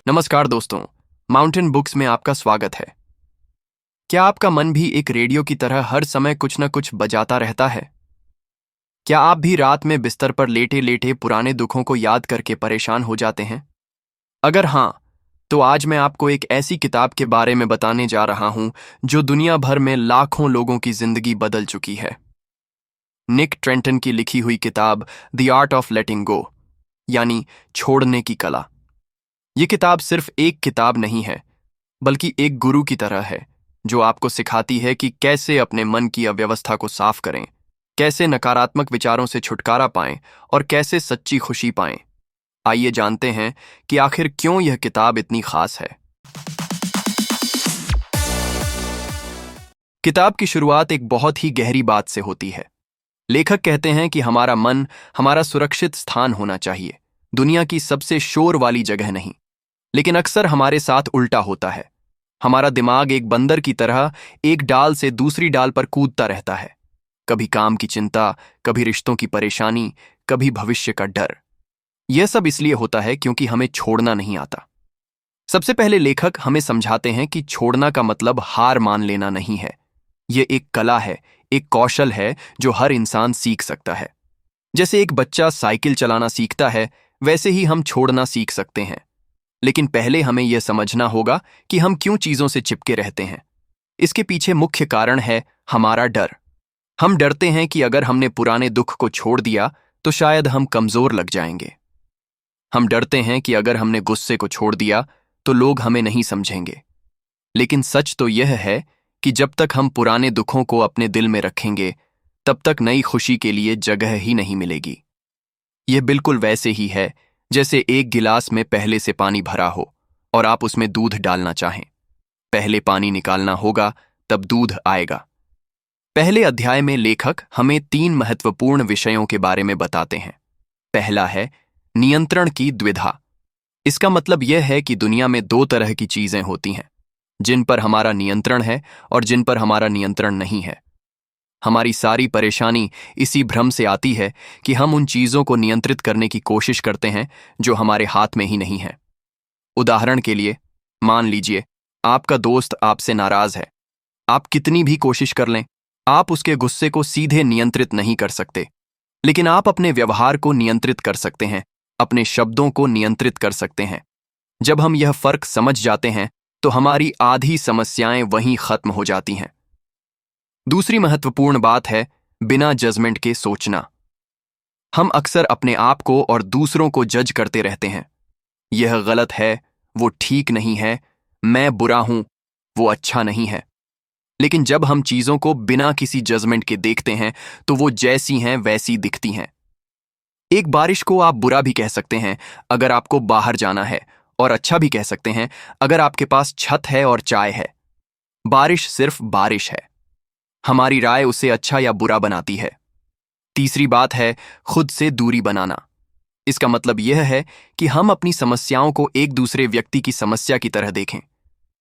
नमस्कार दोस्तों, mountain books में आपका स्वागत है। क्या आपका मन भी एक रेडियो की तरह हर समय कुछ न कुछ बजाता रहता है? क्या आप भी रात में बिस्तर पर लेटे लेटे पुराने दुखों को याद करके परेशान हो जाते हैं? अगर हाँ, तो आज मैं आपको एक ऐसी किताब के बारे में बताने जा रहा हूं जो दुनिया भर में लाखों लोगों की जिंदगी बदल चुकी है। निक ट्रेंटन की लिखी हुई किताब द आर्ट ऑफ लेटिंग गो, यानी छोड़ने की कला। ये किताब सिर्फ एक किताब नहीं है, बल्कि एक गुरु की तरह है जो आपको सिखाती है कि कैसे अपने मन की अव्यवस्था को साफ करें, कैसे नकारात्मक विचारों से छुटकारा पाएं और कैसे सच्ची खुशी पाएं। आइए जानते हैं कि आखिर क्यों यह किताब इतनी खास है। किताब की शुरुआत एक बहुत ही गहरी बात से होती है। लेखक कहते हैं कि हमारा मन हमारा सुरक्षित स्थान होना चाहिए, दुनिया की सबसे शोर वाली जगह नहीं। लेकिन अक्सर हमारे साथ उल्टा होता है। हमारा दिमाग एक बंदर की तरह एक डाल से दूसरी डाल पर कूदता रहता है। कभी काम की चिंता, कभी रिश्तों की परेशानी, कभी भविष्य का डर। यह सब इसलिए होता है क्योंकि हमें छोड़ना नहीं आता। सबसे पहले लेखक हमें समझाते हैं कि छोड़ना का मतलब हार मान लेना नहीं है। यह एक कला है, एक कौशल है जो हर इंसान सीख सकता है। जैसे एक बच्चा साइकिल चलाना सीखता है, वैसे ही हम छोड़ना सीख सकते हैं। लेकिन पहले हमें यह समझना होगा कि हम क्यों चीजों से चिपके रहते हैं। इसके पीछे मुख्य कारण है हमारा डर। हम डरते हैं कि अगर हमने पुराने दुख को छोड़ दिया तो शायद हम कमजोर लग जाएंगे। हम डरते हैं कि अगर हमने गुस्से को छोड़ दिया तो लोग हमें नहीं समझेंगे। लेकिन सच तो यह है कि जब तक हम पुराने दुखों को अपने दिल में रखेंगे, तब तक नई खुशी के लिए जगह ही नहीं मिलेगी। यह बिल्कुल वैसे ही है जैसे एक गिलास में पहले से पानी भरा हो और आप उसमें दूध डालना चाहें। पहले पानी निकालना होगा, तब दूध आएगा। पहले अध्याय में लेखक हमें 3 महत्वपूर्ण विषयों के बारे में बताते हैं। पहला है नियंत्रण की द्विधा। इसका मतलब यह है कि दुनिया में 2 तरह की चीजें होती हैं, जिन पर हमारा नियंत्रण है और जिन पर हमारा नियंत्रण नहीं है। हमारी सारी परेशानी इसी भ्रम से आती है कि हम उन चीजों को नियंत्रित करने की कोशिश करते हैं जो हमारे हाथ में ही नहीं है। उदाहरण के लिए, मान लीजिए आपका दोस्त आपसे नाराज है। आप कितनी भी कोशिश कर लें, आप उसके गुस्से को सीधे नियंत्रित नहीं कर सकते। लेकिन आप अपने व्यवहार को नियंत्रित कर सकते हैं, अपने शब्दों को नियंत्रित कर सकते हैं। जब हम यह फर्क समझ जाते हैं तो हमारी आधी समस्याएं वहीं खत्म हो जाती हैं। दूसरी महत्वपूर्ण बात है बिना जजमेंट के सोचना। हम अक्सर अपने आप को और दूसरों को जज करते रहते हैं। यह गलत है, वो ठीक नहीं है, मैं बुरा हूं, वो अच्छा नहीं है। लेकिन जब हम चीजों को बिना किसी जजमेंट के देखते हैं तो वो जैसी हैं वैसी दिखती हैं। एक बारिश को आप बुरा भी कह सकते हैं अगर आपको बाहर जाना है, और अच्छा भी कह सकते हैं अगर आपके पास छत है और चाय है। बारिश सिर्फ बारिश है। हमारी राय उसे अच्छा या बुरा बनाती है। तीसरी बात है खुद से दूरी बनाना। इसका मतलब यह है कि हम अपनी समस्याओं को एक दूसरे व्यक्ति की समस्या की तरह देखें।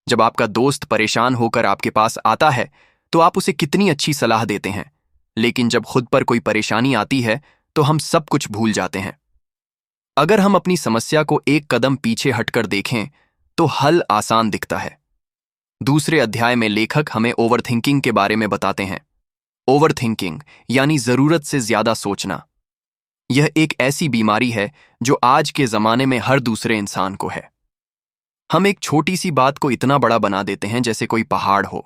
जब आपका दोस्त परेशान होकर आपके पास आता है तो आप उसे कितनी अच्छी सलाह देते हैं, लेकिन जब खुद पर कोई परेशानी आती है तो हम सब कुछ भूल जाते हैं। अगर हम अपनी समस्या को एक कदम पीछे हटकर देखें तो हल आसान दिखता है। दूसरे अध्याय में लेखक हमें ओवरथिंकिंग के बारे में बताते हैं। ओवरथिंकिंग यानी जरूरत से ज्यादा सोचना। यह एक ऐसी बीमारी है जो आज के जमाने में हर दूसरे इंसान को है। हम एक छोटी सी बात को इतना बड़ा बना देते हैं जैसे कोई पहाड़ हो।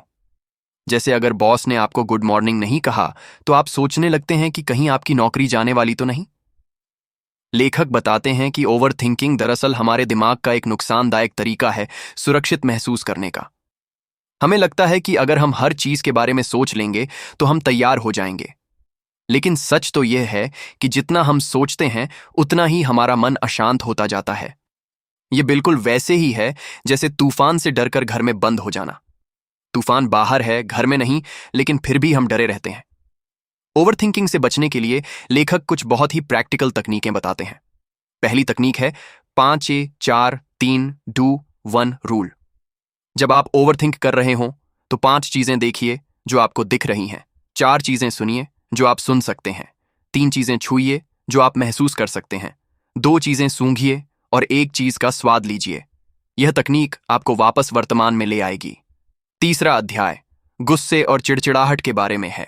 जैसे अगर बॉस ने आपको गुड मॉर्निंग नहीं कहा तो आप सोचने लगते हैं कि कहीं आपकी नौकरी जाने वाली तो नहीं। लेखक बताते हैं कि ओवरथिंकिंग दरअसल हमारे दिमाग का एक नुकसानदायक तरीका है सुरक्षित महसूस करने का। हमें लगता है कि अगर हम हर चीज के बारे में सोच लेंगे तो हम तैयार हो जाएंगे। लेकिन सच तो यह है कि जितना हम सोचते हैं उतना ही हमारा मन अशांत होता जाता है। यह बिल्कुल वैसे ही है जैसे तूफान से डरकर घर में बंद हो जाना। तूफान बाहर है, घर में नहीं, लेकिन फिर भी हम डरे रहते हैं। ओवरथिंकिंग से बचने के लिए लेखक कुछ बहुत ही प्रैक्टिकल तकनीकें बताते हैं। पहली तकनीक है 5 4 3 डू 1 रूल। जब आप ओवरथिंक कर रहे हों तो 5 चीजें देखिए जो आपको दिख रही हैं, 4 चीजें सुनिए जो आप सुन सकते हैं, 3 चीजें छूइए जो आप महसूस कर सकते हैं, 2 चीजें सूंघिए और 1 चीज का स्वाद लीजिए। यह तकनीक आपको वापस वर्तमान में ले आएगी। तीसरा अध्याय गुस्से और चिड़चिड़ाहट के बारे में है।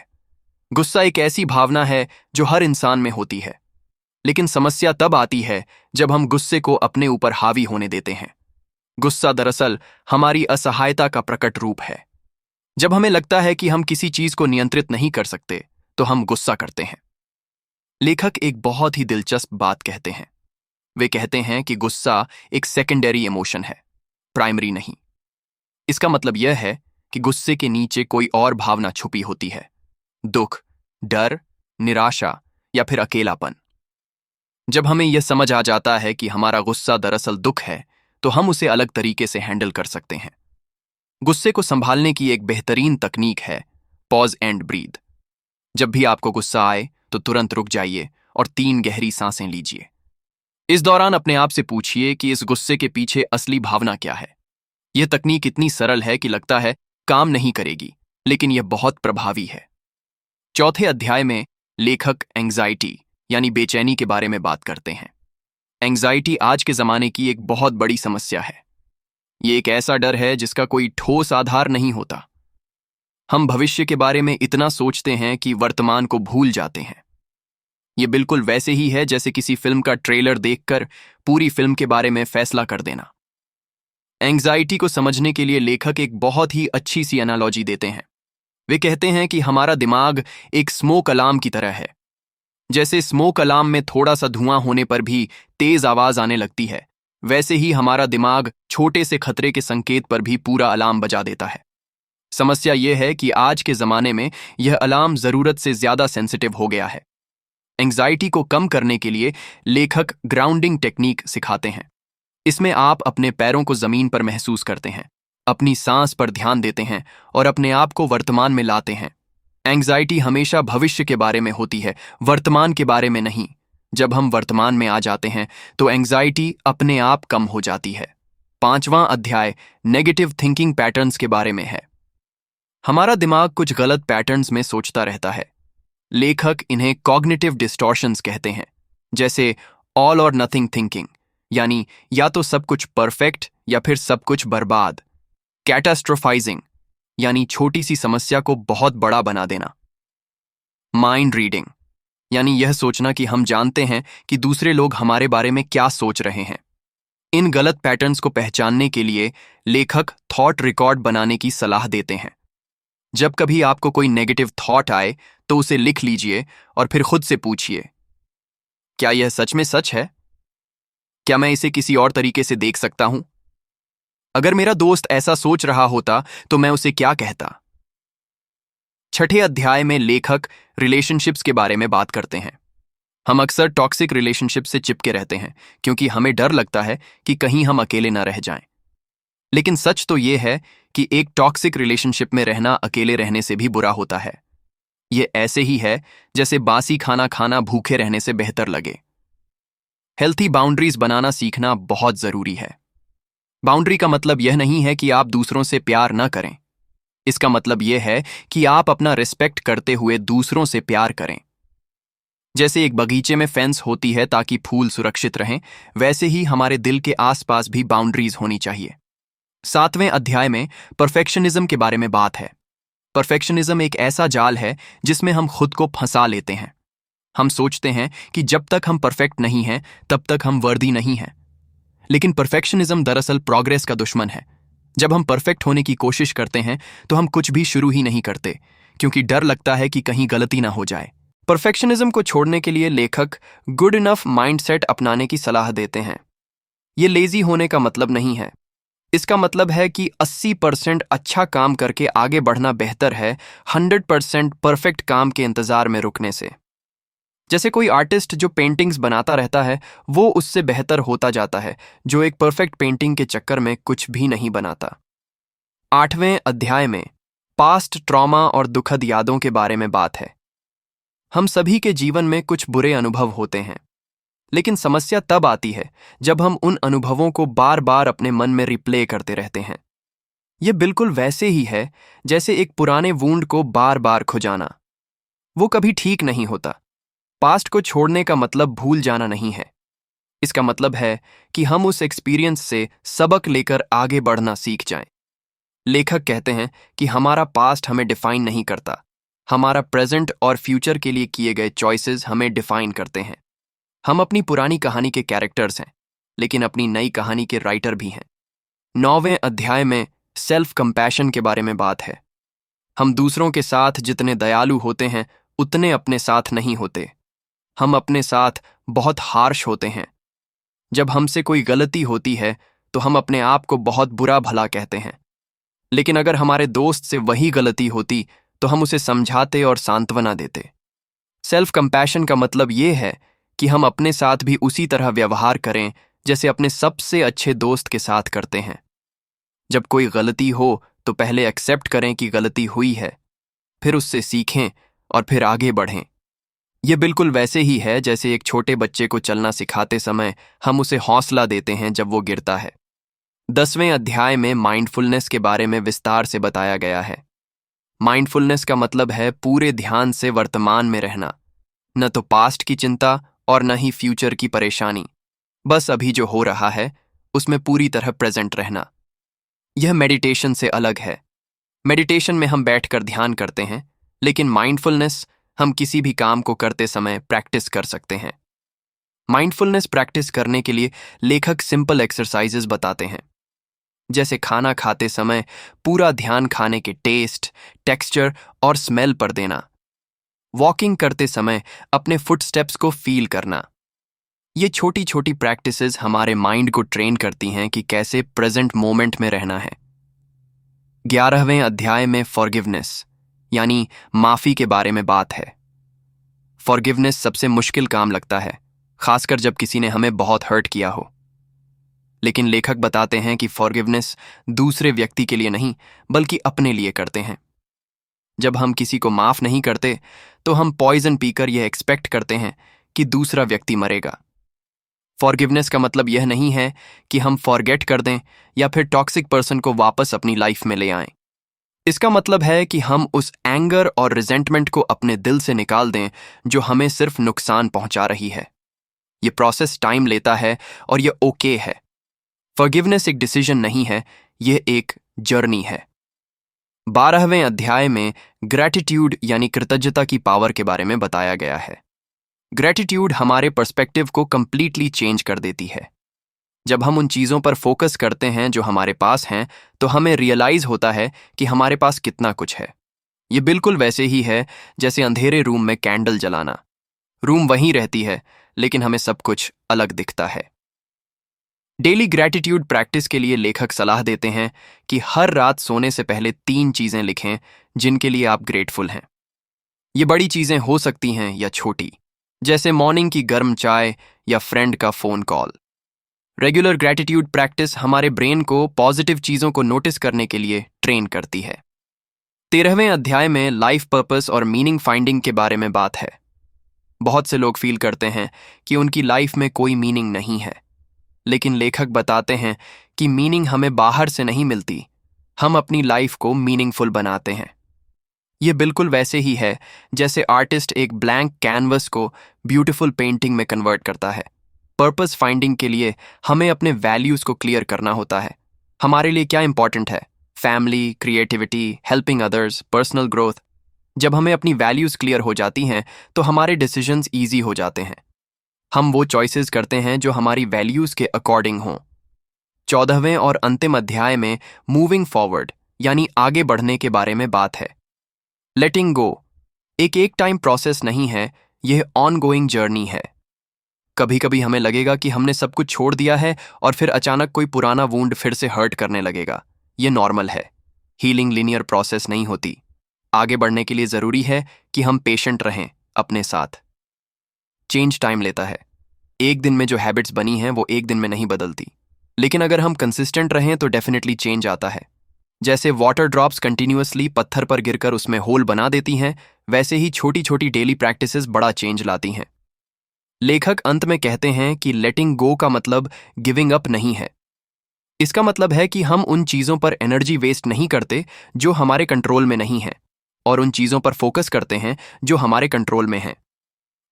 गुस्सा एक ऐसी भावना है जो हर इंसान में होती है, लेकिन समस्या तब आती है जब हम गुस्से को अपने ऊपर हावी होने देते हैं। गुस्सा दरअसल हमारी असहायता का प्रकट रूप है। जब हमें लगता है कि हम किसी चीज को नियंत्रित नहीं कर सकते, तो हम गुस्सा करते हैं। लेखक एक बहुत ही दिलचस्प बात कहते हैं। वे कहते हैं कि गुस्सा एक सेकेंडरी इमोशन है, प्राइमरी नहीं। इसका मतलब यह है कि गुस्से के नीचे कोई और भावना छुपी होती है, दुख, डर, निराशा या फिर अकेलापन। जब हमें यह समझ आ जाता है कि हमारा गुस्सा दरअसल दुख है, तो हम उसे अलग तरीके से हैंडल कर सकते हैं। गुस्से को संभालने की एक बेहतरीन तकनीक है पॉज एंड ब्रीथ। जब भी आपको गुस्सा आए तो तुरंत रुक जाइए और 3 गहरी सांसें लीजिए। इस दौरान अपने आप से पूछिए कि इस गुस्से के पीछे असली भावना क्या है। यह तकनीक इतनी सरल है कि लगता है काम नहीं करेगी, लेकिन यह बहुत प्रभावी है। चौथे अध्याय में लेखक एंग्जाइटी यानी बेचैनी के बारे में बात करते हैं। एंग्जाइटी आज के जमाने की एक बहुत बड़ी समस्या है। ये एक ऐसा डर है जिसका कोई ठोस आधार नहीं होता। हम भविष्य के बारे में इतना सोचते हैं कि वर्तमान को भूल जाते हैं। ये बिल्कुल वैसे ही है जैसे किसी फिल्म का ट्रेलर देखकर पूरी फिल्म के बारे में फैसला कर देना। एंग्जाइटी को समझने के लिए लेखक एक बहुत ही अच्छी सी एनालॉजी देते हैं। वे कहते हैं कि हमारा दिमाग एक स्मोक अलार्म की तरह है। जैसे स्मोक अलार्म में थोड़ा सा धुआं होने पर भी तेज आवाज आने लगती है, वैसे ही हमारा दिमाग छोटे से खतरे के संकेत पर भी पूरा अलार्म बजा देता है। समस्या यह है कि आज के जमाने में यह अलार्म जरूरत से ज्यादा सेंसिटिव हो गया है। एंग्जाइटी को कम करने के लिए लेखक ग्राउंडिंग टेक्निक सिखाते हैं। इसमें आप अपने पैरों को जमीन पर महसूस करते हैं, अपनी सांस पर ध्यान देते हैं और अपने आप को वर्तमान में लाते हैं। एंग्जाइटी हमेशा भविष्य के बारे में होती है, वर्तमान के बारे में नहीं। जब हम वर्तमान में आ जाते हैं तो एंग्जाइटी अपने आप कम हो जाती है। 5वां अध्याय नेगेटिव थिंकिंग पैटर्न्स के बारे में है। हमारा दिमाग कुछ गलत पैटर्न्स में सोचता रहता है। लेखक इन्हें कॉग्निटिव डिस्टॉर्शंस कहते हैं, जैसे ऑल और नथिंग थिंकिंग, यानी या तो सब कुछ परफेक्ट या फिर सब कुछ बर्बाद। कैटास्ट्रोफाइजिंग, यानी छोटी सी समस्या को बहुत बड़ा बना देना। माइंड रीडिंग, यानी यह सोचना कि हम जानते हैं कि दूसरे लोग हमारे बारे में क्या सोच रहे हैं। इन गलत पैटर्न्स को पहचानने के लिए लेखक थॉट रिकॉर्ड बनाने की सलाह देते हैं। जब कभी आपको कोई नेगेटिव थॉट आए तो उसे लिख लीजिए और फिर खुद से पूछिए, क्या यह सच में सच है? क्या मैं इसे किसी और तरीके से देख सकता हूं? अगर मेरा दोस्त ऐसा सोच रहा होता तो मैं उसे क्या कहता? 6ठे अध्याय में लेखक रिलेशनशिप्स के बारे में बात करते हैं। हम अक्सर टॉक्सिक रिलेशनशिप से चिपके रहते हैं क्योंकि हमें डर लगता है कि कहीं हम अकेले न रह जाएं। लेकिन सच तो यह है कि एक टॉक्सिक रिलेशनशिप में रहना अकेले रहने से भी बुरा होता है। यह ऐसे ही है जैसे बासी खाना खाना भूखे रहने से बेहतर लगे। हेल्थी बाउंड्रीज बनाना सीखना बहुत जरूरी है। बाउंड्री का मतलब यह नहीं है कि आप दूसरों से प्यार न करें। इसका मतलब यह है कि आप अपना रिस्पेक्ट करते हुए दूसरों से प्यार करें। जैसे एक बगीचे में फेंस होती है ताकि फूल सुरक्षित रहें, वैसे ही हमारे दिल के आसपास भी बाउंड्रीज होनी चाहिए। 7वें अध्याय में परफेक्शनिज्म के बारे में बात है। परफेक्शनिज्म एक ऐसा जाल है जिसमें हम खुद को फंसा लेते हैं। हम सोचते हैं कि जब तक हम परफेक्ट नहीं हैं, तब तक हम वर्दी नहीं हैं। लेकिन परफेक्शनिज्म दरअसल प्रोग्रेस का दुश्मन है। जब हम परफेक्ट होने की कोशिश करते हैं तो हम कुछ भी शुरू ही नहीं करते, क्योंकि डर लगता है कि कहीं गलती ना हो जाए। परफेक्शनिज्म को छोड़ने के लिए लेखक गुड इनफ माइंडसेट अपनाने की सलाह देते हैं। ये लेजी होने का मतलब नहीं है। इसका मतलब है कि 80% अच्छा काम करके आगे बढ़ना बेहतर है 100% परफेक्ट काम के इंतजार में रुकने से। जैसे कोई आर्टिस्ट जो पेंटिंग्स बनाता रहता है, वो उससे बेहतर होता जाता है जो एक परफेक्ट पेंटिंग के चक्कर में कुछ भी नहीं बनाता। 8वें अध्याय में पास्ट ट्रॉमा और दुखद यादों के बारे में बात है। हम सभी के जीवन में कुछ बुरे अनुभव होते हैं, लेकिन समस्या तब आती है जब हम उन अनुभवों को बार बार अपने मन में रिप्ले करते रहते हैं। यह बिल्कुल वैसे ही है जैसे एक पुराने वूंड को बार बार खुजाना। वो कभी ठीक नहीं होता। पास्ट को छोड़ने का मतलब भूल जाना नहीं है। इसका मतलब है कि हम उस एक्सपीरियंस से सबक लेकर आगे बढ़ना सीख जाएं। लेखक कहते हैं कि हमारा पास्ट हमें डिफाइन नहीं करता, हमारा प्रेजेंट और फ्यूचर के लिए किए गए चॉइसेस हमें डिफाइन करते हैं। हम अपनी पुरानी कहानी के कैरेक्टर्स हैं, लेकिन अपनी नई कहानी के राइटर भी हैं। 9वें अध्याय में सेल्फ कंपैशन के बारे में बात है। हम दूसरों के साथ जितने दयालु होते हैं उतने अपने साथ नहीं होते। हम अपने साथ बहुत हार्श होते हैं। जब हमसे कोई गलती होती है तो हम अपने आप को बहुत बुरा भला कहते हैं, लेकिन अगर हमारे दोस्त से वही गलती होती तो हम उसे समझाते और सांत्वना देते। सेल्फ कंपैशन का मतलब ये है कि हम अपने साथ भी उसी तरह व्यवहार करें जैसे अपने सबसे अच्छे दोस्त के साथ करते हैं। जब कोई गलती हो तो पहले एक्सेप्ट करें कि गलती हुई है, फिर उससे सीखें और फिर आगे बढ़ें। यह बिल्कुल वैसे ही है जैसे एक छोटे बच्चे को चलना सिखाते समय हम उसे हौसला देते हैं जब वो गिरता है। 10वें अध्याय में माइंडफुलनेस के बारे में विस्तार से बताया गया है। माइंडफुलनेस का मतलब है पूरे ध्यान से वर्तमान में रहना, न तो पास्ट की चिंता और न ही फ्यूचर की परेशानी। बस अभी जो हो रहा है उसमें पूरी तरह प्रेजेंट रहना। यह मेडिटेशन से अलग है। मेडिटेशन में हम बैठकर ध्यान करते हैं, लेकिन माइंडफुलनेस हम किसी भी काम को करते समय प्रैक्टिस कर सकते हैं। माइंडफुलनेस प्रैक्टिस करने के लिए लेखक सिंपल एक्सरसाइजेस बताते हैं, जैसे खाना खाते समय पूरा ध्यान खाने के टेस्ट, टेक्सचर और स्मेल पर देना। वॉकिंग करते समय अपने फुटस्टेप्स को फील करना। ये छोटी छोटी प्रैक्टिसेस हमारे माइंड को ट्रेन करती हैं कि कैसे प्रेजेंट मोमेंट में रहना है। 11वें अध्याय में फॉरगिवनेस यानी माफी के बारे में बात है। फॉरगिवनेस सबसे मुश्किल काम लगता है, खासकर जब किसी ने हमें बहुत हर्ट किया हो। लेकिन लेखक बताते हैं कि फॉरगिवनेस दूसरे व्यक्ति के लिए नहीं बल्कि अपने लिए करते हैं। जब हम किसी को माफ नहीं करते तो हम पॉइजन पीकर यह एक्सपेक्ट करते हैं कि दूसरा व्यक्ति मरेगा। फॉरगिवनेस का मतलब यह नहीं है कि हम फॉरगेट कर दें या फिर टॉक्सिक पर्सन को वापस अपनी लाइफ में ले आएं। इसका मतलब है कि हम उस एंगर और रिजेंटमेंट को अपने दिल से निकाल दें जो हमें सिर्फ नुकसान पहुंचा रही है। यह प्रोसेस टाइम लेता है और यह ओके है। फॉरगिवनेस एक डिसीजन नहीं है, यह एक जर्नी है। 12वें अध्याय में ग्रैटिट्यूड यानी कृतज्ञता की पावर के बारे में बताया गया है। ग्रैटिट्यूड हमारे पर्सपेक्टिव को कंप्लीटली चेंज कर देती है। जब हम उन चीज़ों पर फोकस करते हैं जो हमारे पास हैं तो हमें रियलाइज होता है कि हमारे पास कितना कुछ है। ये बिल्कुल वैसे ही है जैसे अंधेरे रूम में कैंडल जलाना। रूम वहीं रहती है लेकिन हमें सब कुछ अलग दिखता है। डेली ग्रैटिट्यूड प्रैक्टिस के लिए लेखक सलाह देते हैं कि हर रात सोने से पहले 3 चीज़ें लिखें जिनके लिए आप ग्रेटफुल हैं। ये बड़ी चीज़ें हो सकती हैं या छोटी, जैसे मॉर्निंग की गर्म चाय या फ्रेंड का phone call. Regular gratitude practice हमारे ब्रेन को पॉजिटिव चीज़ों को नोटिस करने के लिए ट्रेन करती है। 13वें अध्याय में लाइफ पर्पस और मीनिंग फाइंडिंग के बारे में बात है। बहुत से लोग फील करते हैं कि उनकी लाइफ में कोई मीनिंग नहीं है, लेकिन लेखक बताते हैं कि मीनिंग हमें बाहर से नहीं मिलती, हम अपनी लाइफ को मीनिंगफुल बनाते हैं। यह बिल्कुल वैसे ही है जैसे आर्टिस्ट एक ब्लैंक कैनवस को ब्यूटीफुल पेंटिंग में कन्वर्ट करता है। पर्पस फाइंडिंग के लिए हमें अपने वैल्यूज़ को क्लियर करना होता है। हमारे लिए क्या इंपॉर्टेंट है? Family, creativity, helping others, personal growth. जब हमें अपनी वैल्यूज़ क्लियर हो जाती हैं तो हमारे डिसीजंस ईजी हो जाते हैं। हम वो चॉइसेस करते हैं जो हमारी वैल्यूज़ के अकॉर्डिंग हों। 14वें और अंतिम अध्याय में मूविंग फॉरवर्ड यानी आगे बढ़ने के बारे में बात है। लेटिंग गो एक टाइम प्रोसेस नहीं है, यह ऑनगोइंग जर्नी है। कभी कभी हमें लगेगा कि हमने सब कुछ छोड़ दिया है और फिर अचानक कोई पुराना वुंड फिर से हर्ट करने लगेगा। यह नॉर्मल है। हीलिंग लिनियर प्रोसेस नहीं होती। आगे बढ़ने के लिए ज़रूरी है कि हम पेशेंट रहें अपने साथ। चेंज टाइम लेता है। एक दिन में जो हैबिट्स बनी हैं वो एक दिन में नहीं बदलती, लेकिन अगर हम कंसिस्टेंट रहें तो डेफिनेटली चेंज आता है। जैसे वाटर ड्रॉप्स कंटिन्यूअसली पत्थर पर गिरकर उसमें होल बना देती हैं, वैसे ही छोटी छोटी डेली प्रैक्टिसेस बड़ा चेंज लाती हैं। लेखक अंत में कहते हैं कि लेटिंग गो का मतलब गिविंग अप नहीं है। इसका मतलब है कि हम उन चीज़ों पर एनर्जी वेस्ट नहीं करते जो हमारे कंट्रोल में नहीं है, और उन चीज़ों पर फोकस करते हैं जो हमारे कंट्रोल में हैं।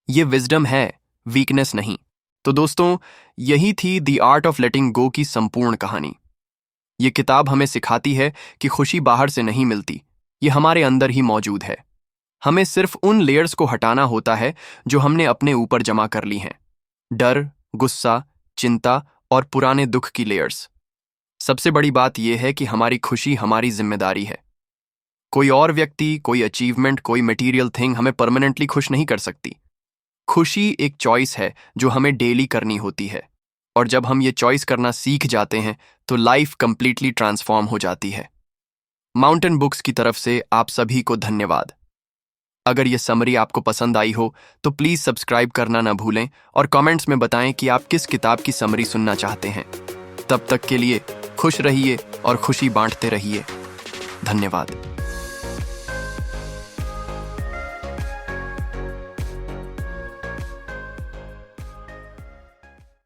ये विजडम है, वीकनेस नहीं। तो दोस्तों, यही थी द आर्ट ऑफ लेटिंग गो की संपूर्ण कहानी। ये किताब हमें सिखाती है कि खुशी बाहर से नहीं मिलती, ये हमारे अंदर ही मौजूद है। हमें सिर्फ उन लेयर्स को हटाना होता है जो हमने अपने ऊपर जमा कर ली हैं। डर, गुस्सा, चिंता और पुराने दुख की लेयर्स। सबसे बड़ी बात यह है कि हमारी खुशी हमारी जिम्मेदारी है। कोई और व्यक्ति, कोई अचीवमेंट, कोई मटेरियल थिंग हमें परमानेंटली खुश नहीं कर सकती। खुशी एक चॉइस है जो हमें डेली करनी होती है, और जब हम ये चॉइस करना सीख जाते हैं तो लाइफ कंप्लीटली ट्रांसफॉर्म हो जाती है। माउंटेन बुक्स की तरफ से आप सभी को धन्यवाद। अगर ये समरी आपको पसंद आई हो तो प्लीज़ सब्सक्राइब करना ना भूलें और कमेंट्स में बताएं कि आप किस किताब की समरी सुनना चाहते हैं। तब तक के लिए खुश रहिए और खुशी बांटते रहिए। धन्यवाद।